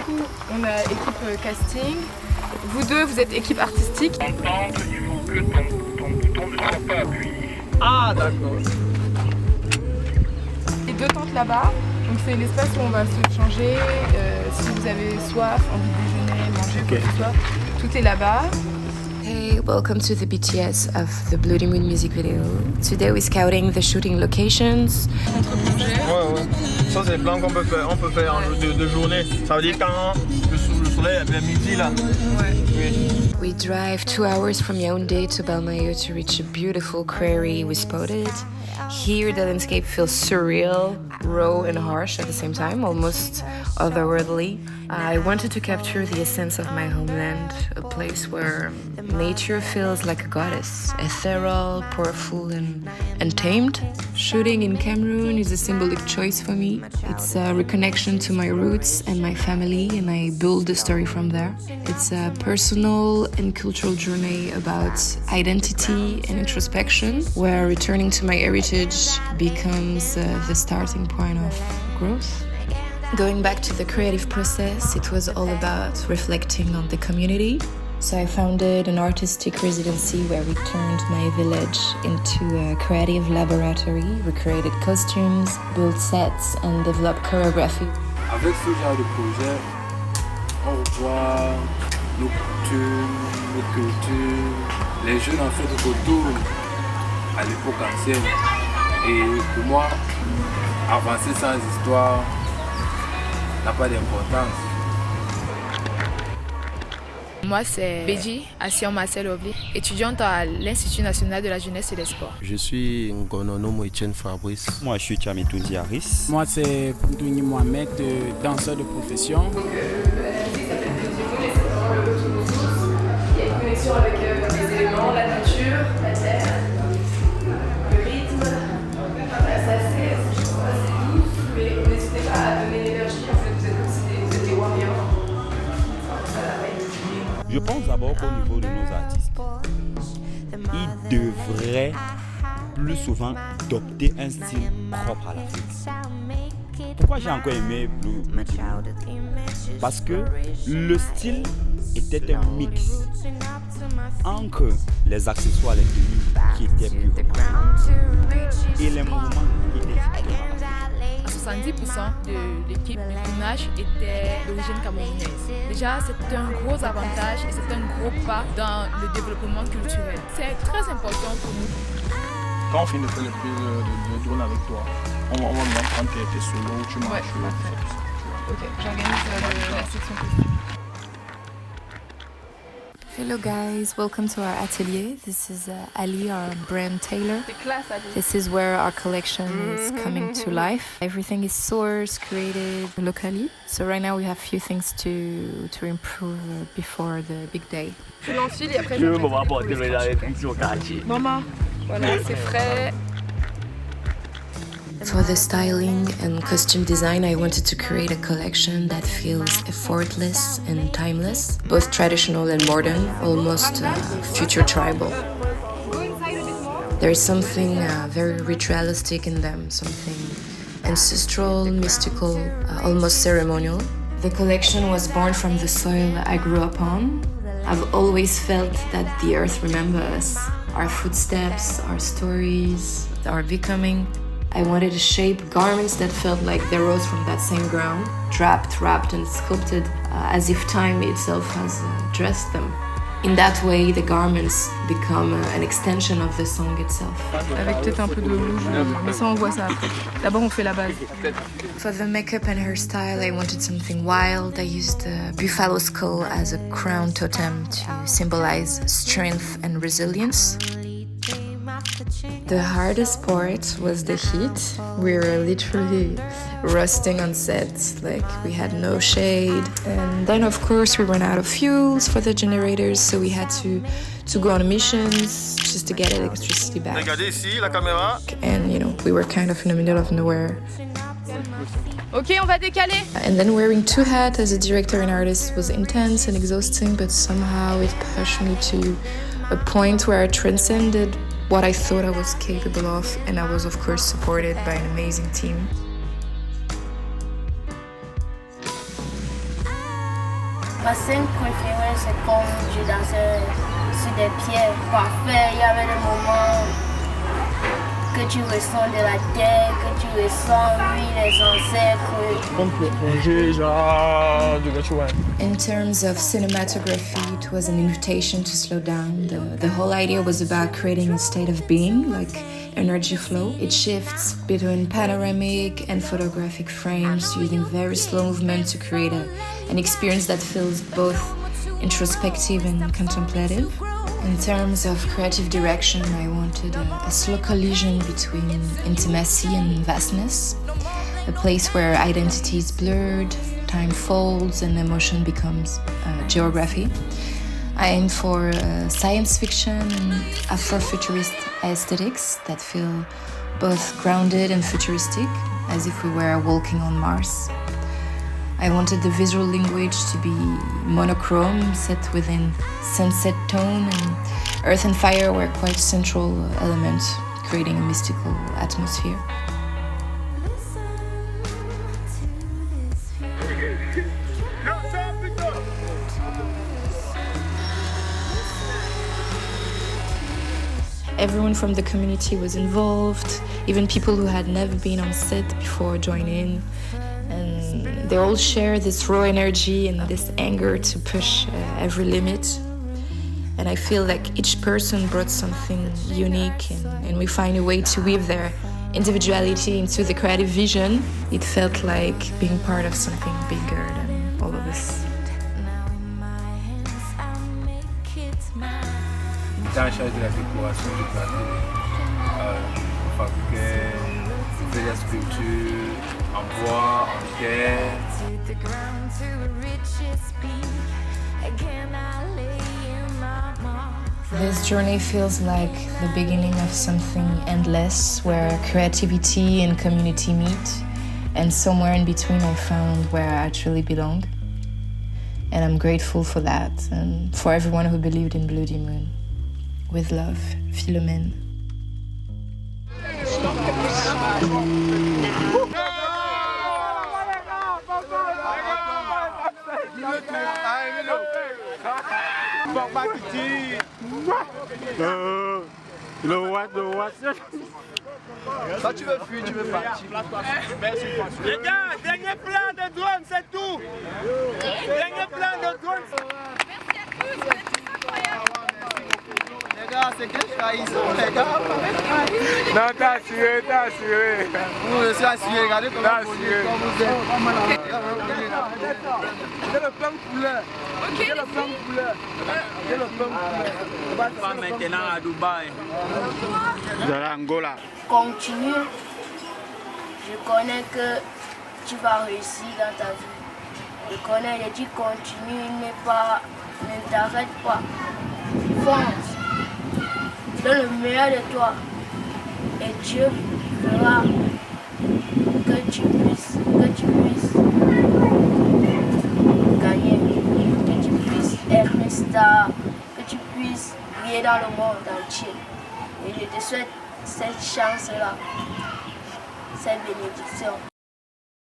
coup, on a équipe casting. Vous deux, vous êtes équipe artistique. Il faut que ton bouton ne soit pas appuyé. Ah, d'accord. Les deux tentes là-bas, donc c'est l'espace où on va se changer. Si vous avez soif, envie de déjeuner, manger, quoi que ce soit, tout est là-bas. Hey, welcome to the BTS of the Bloody Moon music video. Today we're scouting the shooting locations. Ouais. Ça c'est le plan qu'on peut faire. On peut faire en de journée. Ça veut dire quand le soleil est vers midi là. Ouais. Oui. We drive 2 hours from Yaoundé to Mbalmayo to reach a beautiful quarry we spotted. Here the landscape feels surreal, raw and harsh at the same time, almost otherworldly. I wanted to capture the essence of my homeland, a place where nature feels like a goddess, ethereal, powerful and tamed. Shooting in Cameroon is a symbolic choice for me. It's a reconnection to my roots and my family, and I build the story from there. It's a personal and cultural journey about identity and introspection, where returning to my heritage becomes the starting point of growth. Going back to the creative process, it was all about reflecting on the community. So I founded an artistic residency where we turned my village into a creative laboratory. We created costumes, built sets, and developed choreography. Avec ce genre de projet, on revoit nos coutumes, nos cultures. Les jeunes en fait retournent à l'époque ancienne. Et pour moi, avancer sans histoire n'a pas d'importance. Moi, c'est Beji Asian Marcel Ovli, étudiante à l'Institut national de la jeunesse et des sports. Je suis Ngonono Moïtien Fabrice. Moi, je suis Tchamitoundi Harris. Moi, c'est Poundouni Mohamed, danseur de profession. Donc, l'artiste s'appelle Videographers, c'est vraiment le tout. Il y a une connexion avec les éléments, la nature, la terre, le rythme. Voilà, c'est assez doux, mais n'hésitez pas à donner l'énergie. En fait, vous êtes des warriors. Je pense d'abord qu'au niveau de nos artistes, ils devraient plus souvent adopter un style propre à l'Afrique. Pourquoi j'ai encore aimé Blue Parce que le style était un mix entre les accessoires, les tenues qui étaient plus remarquables et les mouvements qui étaient différents. 70% de l'équipe du tournage était d'origine camerounaise. Déjà, c'est un gros avantage et c'est un gros pas dans le développement culturel. C'est très important pour nous. Quand on finit de faire les prises de drone avec toi, on va me prendre tes solos, tu marches. Ouais, ok, j'organise la section costume. Hello guys, welcome to our atelier. This is Ali, our brand tailor. This is where our collection is coming to life. Everything is sourced, created locally. So right now we have a few things to improve before the big day. Je l'enfile et après je vais apporter Maman, voilà, c'est frais. For the styling and costume design, I wanted to create a collection that feels effortless and timeless, both traditional and modern, almost future tribal. There is something very ritualistic in them, something ancestral, mystical, almost ceremonial. The collection was born from the soil I grew up on. I've always felt that the earth remembers us, our footsteps, our stories, our becoming. I wanted to shape garments that felt like they rose from that same ground, draped, wrapped and sculpted as if time itself has dressed them. In that way, the garments become an extension of the song itself. Avec peut-être un peu de rouge, mais ça on voit ça après. D'abord on fait la base. For the makeup and hairstyle, I wanted something wild. I used the buffalo skull as a crown totem to symbolize strength and resilience. The hardest part was the heat. We were literally roasting on set, like we had no shade. And then of course we ran out of fuels for the generators, so we had to go on missions just to get electricity back. Regardez ici la caméra. And you know, we were kind of in the middle of nowhere. Ok, on va décaler. And then wearing two hats as a director and artist was intense and exhausting, but somehow it pushed me to a point where I transcended what I thought I was capable of, and I was of course supported by an amazing team. Ma scène préférée, c'est quand je dansais sur des pierres parfaites. Il y avait des moments que tu ressens de la terre, que tu ressens, oui, les ancêtres. On peut plonger, genre, de gâteau, ouais. In terms of cinematography, it was an invitation to slow down. The whole idea was about creating a state of being, like energy flow. It shifts between panoramic and photographic frames, using very slow movement to create an experience that feels both introspective and contemplative. In terms of creative direction, I wanted a slow collision between intimacy and vastness, a place where identity is blurred, time folds, and emotion becomes geography. I aim for science fiction and Afrofuturist aesthetics that feel both grounded and futuristic, as if we were walking on Mars. I wanted the visual language to be monochrome, set within sunset tone, and earth and fire were quite central elements, creating a mystical atmosphere. Everyone from the community was involved, even people who had never been on set before joined in. And they all share this raw energy and this anger to push every limit. And I feel like each person brought something unique, and we find a way to weave their individuality into the creative vision. It felt like being part of something bigger than all of us. J'étais en charge de la décoration du plateau. On fabriquait des sculptures en bois, en terre. This journey feels like the beginning of something endless, where creativity and community meet, and somewhere in between I found where I actually belong. And I'm grateful for that, and for everyone who believed in Bloody Moon. With love, Philomène. Ça tu veux fuir, tu veux partir. Les gars, dernier plan de drone, c'est tout. Dernier plan de drone. Les gars, c'est que trahison, les gars. Non, t'as assuré, t'as assuré. Je suis assuré, regardez comment vous êtes. J'ai le plan de couleur. J'ai le plan de couleur. J'ai le plan de couleur. Pas maintenant à Dubaï. De l'Angola. Continue. Je connais que tu vas réussir dans ta vie. Je connais, je dis continue, ne t'arrête pas. Fonce. Donne le meilleur de toi. Et Dieu fera que tu puisses gagner, que tu puisses être une star, que tu puisses briller dans le monde entier. Et je te souhaite cette chance-là, cette bénédiction.